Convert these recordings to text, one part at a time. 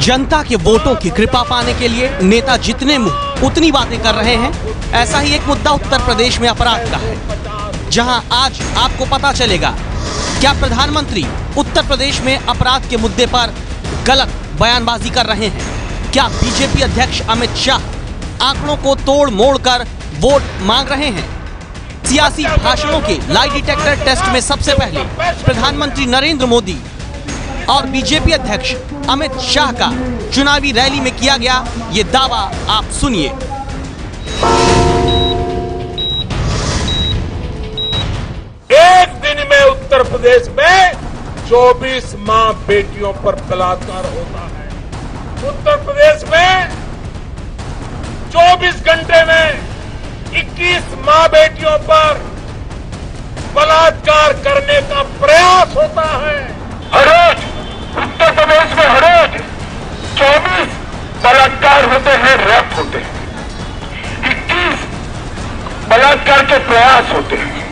जनता के वोटों की कृपा पाने के लिए नेता जितने मुंह उतनी बातें कर रहे हैं। ऐसा ही एक मुद्दा उत्तर प्रदेश में अपराध का है, जहां आज आपको पता चलेगा क्या प्रधानमंत्री उत्तर प्रदेश में अपराध के मुद्दे पर गलत बयानबाजी कर रहे हैं। क्या बीजेपी अध्यक्ष अमित शाह आंकड़ों को तोड़ मोड़ कर वोट मांग रहे हैं। सियासी भाषणों के लाई डिटेक्टर टेस्ट में सबसे पहले प्रधानमंत्री नरेंद्र मोदी और बीजेपी अध्यक्ष अमित शाह का चुनावी रैली में किया गया ये दावा आप सुनिए। एक दिन में उत्तर प्रदेश में 24 मां बेटियों पर बलात्कार होता है। उत्तर प्रदेश में 24 घंटे में 21 मां बेटियों पर बलात्कार करने का प्रयास होता है। हर रोज उत्तर प्रदेश में हर रोज 24 बलात्कार होते हैं, रेप होते हैं, 21 बलात्कार के प्रयास होते हैं।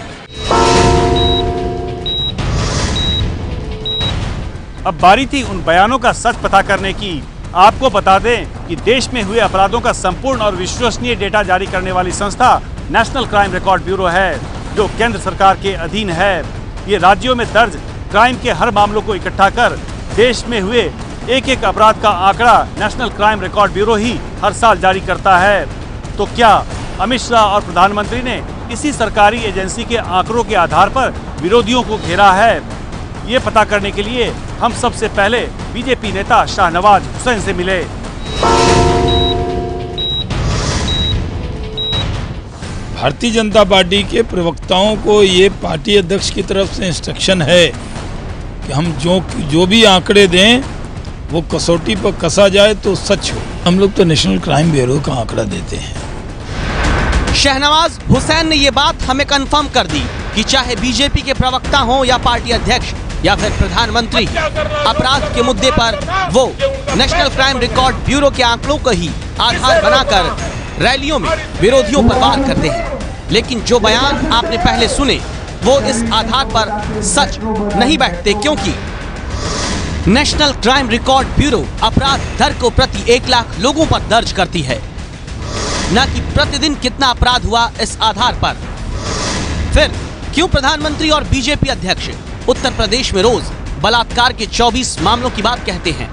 अब बारी थी उन बयानों का सच पता करने की। आपको बता दें कि देश में हुए अपराधों का संपूर्ण और विश्वसनीय डेटा जारी करने वाली संस्था नेशनल क्राइम रिकॉर्ड ब्यूरो है, जो केंद्र सरकार के अधीन है। ये राज्यों में दर्ज क्राइम के हर मामलों को इकट्ठा कर देश में हुए एक एक अपराध का आंकड़ा नेशनल क्राइम रिकॉर्ड ब्यूरो ही हर साल जारी करता है। तो क्या अमित शाह और प्रधानमंत्री ने इसी सरकारी एजेंसी के आंकड़ों के आधार पर विरोधियों को घेरा है? ये पता करने के लिए हम सबसे पहले बीजेपी नेता शाहनवाज हुसैन से मिले। भारतीय जनता पार्टी के प्रवक्ताओं को ये पार्टी अध्यक्ष की तरफ से इंस्ट्रक्शन है कि हम जो भी आंकड़े दें वो कसौटी पर कसा जाए तो सच हो। हम लोग तो नेशनल क्राइम ब्यूरो का आंकड़ा देते हैं। शाहनवाज हुसैन ने ये बात हमें कंफर्म कर दी कि चाहे बीजेपी के प्रवक्ता हों या पार्टी अध्यक्ष या फिर प्रधानमंत्री, अपराध के मुद्दे पर वो नेशनल क्राइम रिकॉर्ड ब्यूरो के आंकड़ों को ही आधार बनाकर रैलियों में विरोधियों पर वार करते हैं। लेकिन जो बयान आपने पहले सुने वो इस आधार पर सच नहीं बैठते, क्योंकि नेशनल क्राइम रिकॉर्ड ब्यूरो अपराध दर को प्रति 1 लाख लोगों पर दर्ज करती है, न कि प्रतिदिन कितना अपराध हुआ इस आधार पर। फिर क्यों प्रधानमंत्री और बीजेपी अध्यक्ष उत्तर प्रदेश में रोज बलात्कार के 24 मामलों की बात कहते हैं?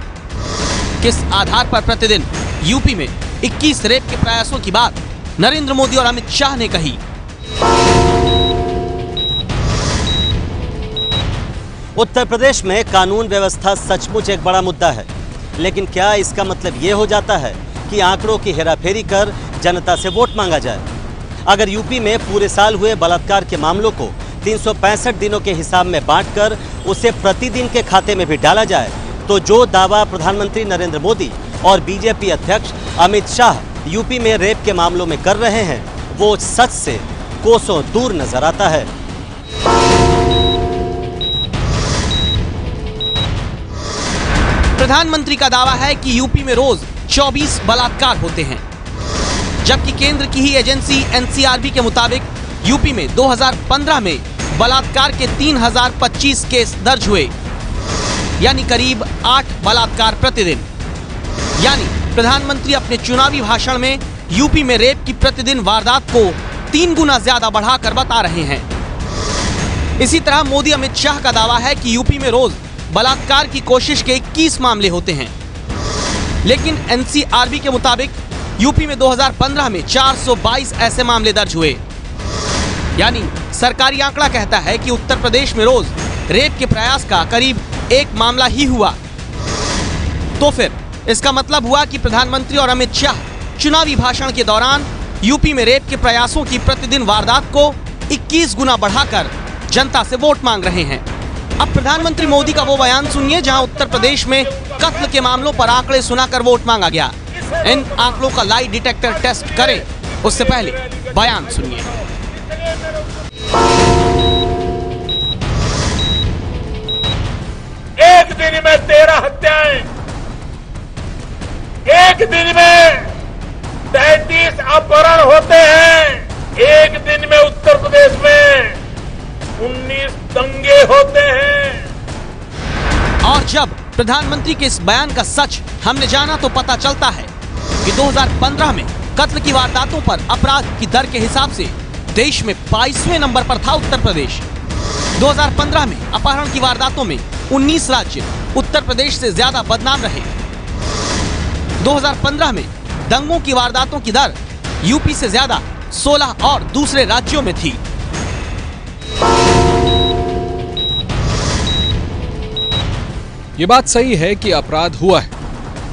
किस आधार पर प्रतिदिन यूपी में 21 रेप के प्रयासों की बात नरेंद्र मोदी और अमित शाह ने कही? उत्तर प्रदेश में कानून व्यवस्था सचमुच एक बड़ा मुद्दा है, लेकिन क्या इसका मतलब ये हो जाता है कि आंकड़ों की हेराफेरी कर जनता से वोट मांगा जाए? अगर यूपी में पूरे साल हुए बलात्कार के मामलों को 365 दिनों के हिसाब में बांटकर उसे प्रतिदिन के खाते में भी डाला जाए, तो जो दावा प्रधानमंत्री नरेंद्र मोदी और बीजेपी अध्यक्ष अमित शाह यूपी में रेप के मामलों में कर रहे हैं, वो सच से कोसों दूर नजर आता है। प्रधानमंत्री का दावा है कि यूपी में रोज 24 बलात्कार होते हैं, जबकि केंद्र की ही एजेंसी एनसीआरबी के मुताबिक यूपी में 2015 में बलात्कार के 3025 केस दर्ज हुए, यानी करीब 8 बलात्कार प्रतिदिन। यानी प्रधानमंत्री अपने चुनावी भाषण में यूपी में रेप की प्रतिदिन वारदात को 3 गुना ज्यादा बढ़ाकर बता रहे हैं। इसी तरह मोदी अमित शाह का दावा है कि यूपी में रोज बलात्कार की कोशिश के 21 मामले होते हैं, लेकिन एनसीआरबी के मुताबिक यूपी में 2015 में 422 ऐसे मामले दर्ज हुए। यानी सरकारी आंकड़ा कहता है कि उत्तर प्रदेश में रोज रेप के प्रयास का करीब 1 मामला ही हुआ। तो फिर इसका मतलब हुआ कि प्रधानमंत्री और अमित शाह चुनावी भाषण के दौरान यूपी में रेप के प्रयासों की प्रतिदिन वारदात को 21 गुना बढ़ाकर जनता से वोट मांग रहे हैं। अब प्रधानमंत्री मोदी का वो बयान सुनिए जहां उत्तर प्रदेश में कत्ल के मामलों पर आंकड़े सुनाकर वोट मांगा गया। इन आंकड़ों का लाई डिटेक्टर टेस्ट करें, उससे पहले बयान सुनिए। एक दिन में 13 हत्याएं, एक दिन में 33 अपहरण होते हैं, एक दिन में उत्तर प्रदेश में 19 दंगे होते हैं। और जब प्रधानमंत्री के इस बयान का सच हमने जाना तो पता चलता है कि 2015 में कत्ल की वारदातों पर अपराध की दर के हिसाब से देश में 22वें नंबर पर था उत्तर प्रदेश। 2015 में अपहरण की वारदातों में 19 राज्य उत्तर प्रदेश से ज्यादा बदनाम रहे। 2015 में दंगों की वारदातों की दर यूपी से ज्यादा 16 और दूसरे राज्यों में थी। ये बात सही है कि अपराध हुआ है,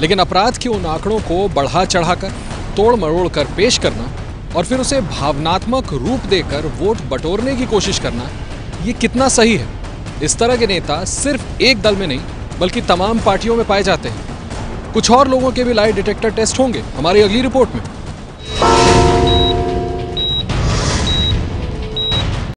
लेकिन अपराध के उन आंकड़ों को बढ़ा चढ़ाकर, तोड़ मरोड़ कर पेश करना और फिर उसे भावनात्मक रूप देकर वोट बटोरने की कोशिश करना, ये कितना सही है? इस तरह के नेता सिर्फ एक दल में नहीं बल्कि तमाम पार्टियों में पाए जाते हैं। कुछ और लोगों के भी लाई डिटेक्टर टेस्ट होंगे हमारी अगली रिपोर्ट में।